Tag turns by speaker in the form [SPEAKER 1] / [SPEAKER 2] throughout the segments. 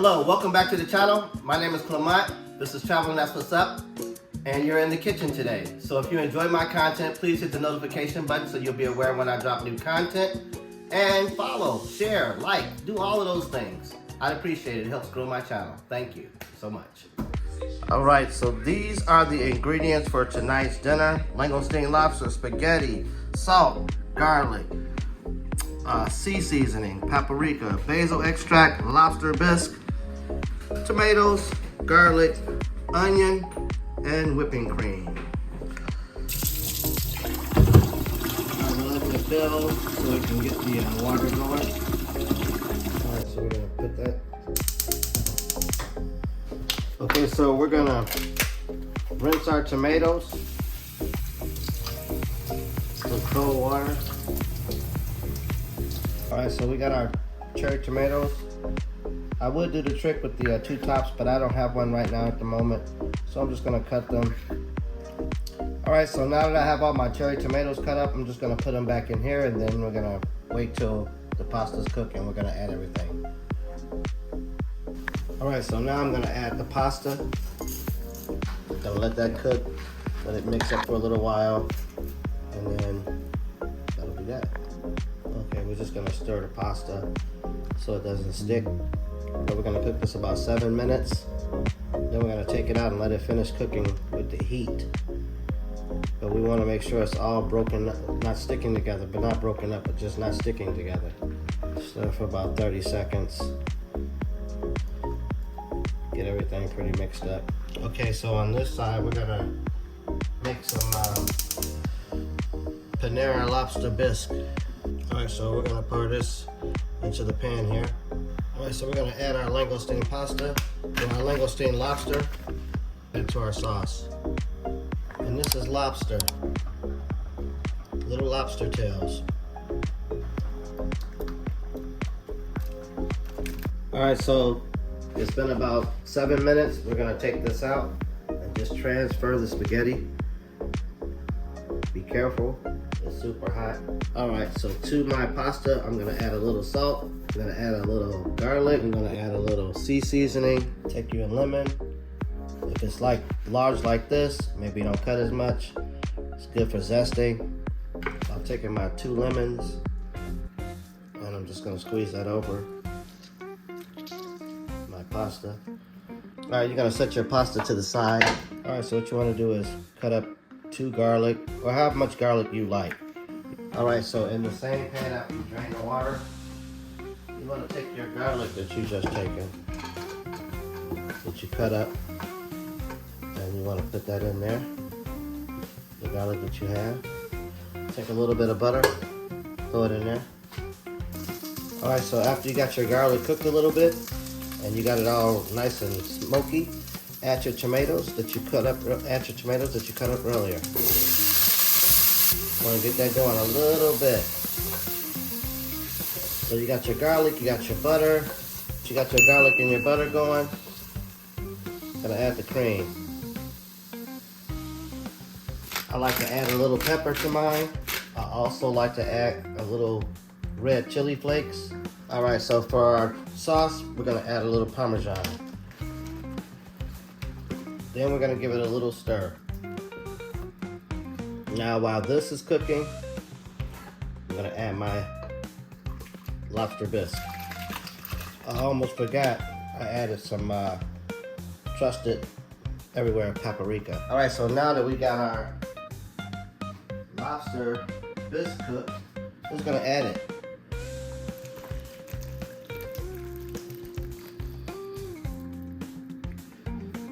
[SPEAKER 1] Hello, welcome back to the channel. My name is Clement. This is Traveling That's What's Up, and you're in the kitchen today. So if you enjoy my content, please hit the notification button so you'll be aware when I drop new content. And follow, share, like, do all of those things. I'd appreciate it. It helps grow my channel. Thank you so much. All right, so these are the ingredients for tonight's dinner. Langoustine lobster, spaghetti, salt, garlic, sea seasoning, paprika, basil extract, lobster bisque, tomatoes, garlic, onion, and whipping cream. I'll let it fill so we can get the water going. All right, so we're gonna put that. Okay, so we're gonna rinse our tomatoes with cold water. All right, so we got our cherry tomatoes. I would do the trick with the two tops, but I don't have one right now at the moment. So I'm just gonna cut them. All right, so now that I have all my cherry tomatoes cut up, I'm just gonna put them back in here, and then we're gonna wait till the pasta's cooking. We're gonna add everything. All right, so now I'm gonna add the pasta. Gonna let that cook, let it mix up for a little while, and then that'll be that. Okay, we're just gonna stir the pasta so it doesn't stick. But we're gonna cook this about 7 minutes. Then we're gonna take it out and let it finish cooking with the heat. But we wanna make sure it's all broken, not sticking together, but not broken up, but just not sticking together. Stir for about 30 seconds. Get everything pretty mixed up. Okay, so on this side, we're gonna make some Panera lobster bisque. All right, so we're gonna pour this into the pan here. All right, so we're gonna add our langoustine pasta, or our langoustine lobster, into our sauce. And this is lobster, little lobster tails. All right, so it's been about 7 minutes. We're gonna take this out and just transfer the spaghetti. Be careful, it's super hot. All right, so to my pasta, I'm gonna add a little salt. I'm gonna add a little garlic. I'm gonna add a little sea seasoning. Take your lemon. If it's like large like this, maybe don't cut as much. It's good for zesting. I'm taking my 2 lemons and I'm just gonna squeeze that over my pasta. All right, you're gonna set your pasta to the side. All right, so what you wanna do is cut up 2 garlic, or however much garlic you like. All right, so in the same pan after you drain the water, you want to take your garlic that you just taken, that you cut up, and you want to put that in there, the garlic that you have. Take a little bit of butter, throw it in there. All right, so after you got your garlic cooked a little bit, and you got it all nice and smoky, add your tomatoes that you cut up. Earlier. Want to get that going a little bit. So you got your garlic, you got your butter, you got your garlic and your butter going. Gonna add the cream. I like to add a little pepper to mine. I also like to add a little red chili flakes. All right, so for our sauce, we're gonna add a little Parmesan. Then we're gonna give it a little stir. Now while this is cooking, I'm gonna add my lobster bisque. I almost forgot I added some trusted everywhere paprika. All right, so now that we got our lobster bisque cooked, I'm just gonna add it.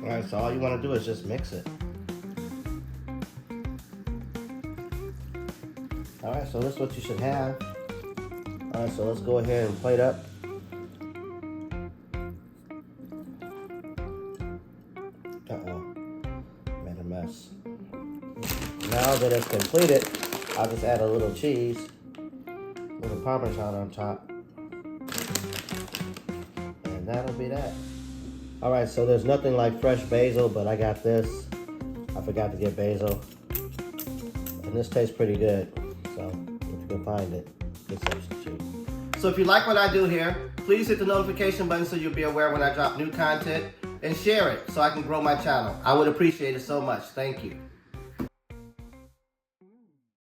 [SPEAKER 1] All right, so all you wanna do is just mix it. All right, so that's what you should have. All right, so let's go ahead and plate up. Made a mess. Now that it's completed, I'll just add a little cheese, a little Parmesan on top, and that'll be that. All right, so there's nothing like fresh basil, but I got this. I forgot to get basil, and this tastes pretty good. So if you can find it, good substitute. So if you like what I do here, please hit the notification button so you'll be aware when I drop new content, and share it so I can grow my channel. I would appreciate it so much. Thank you.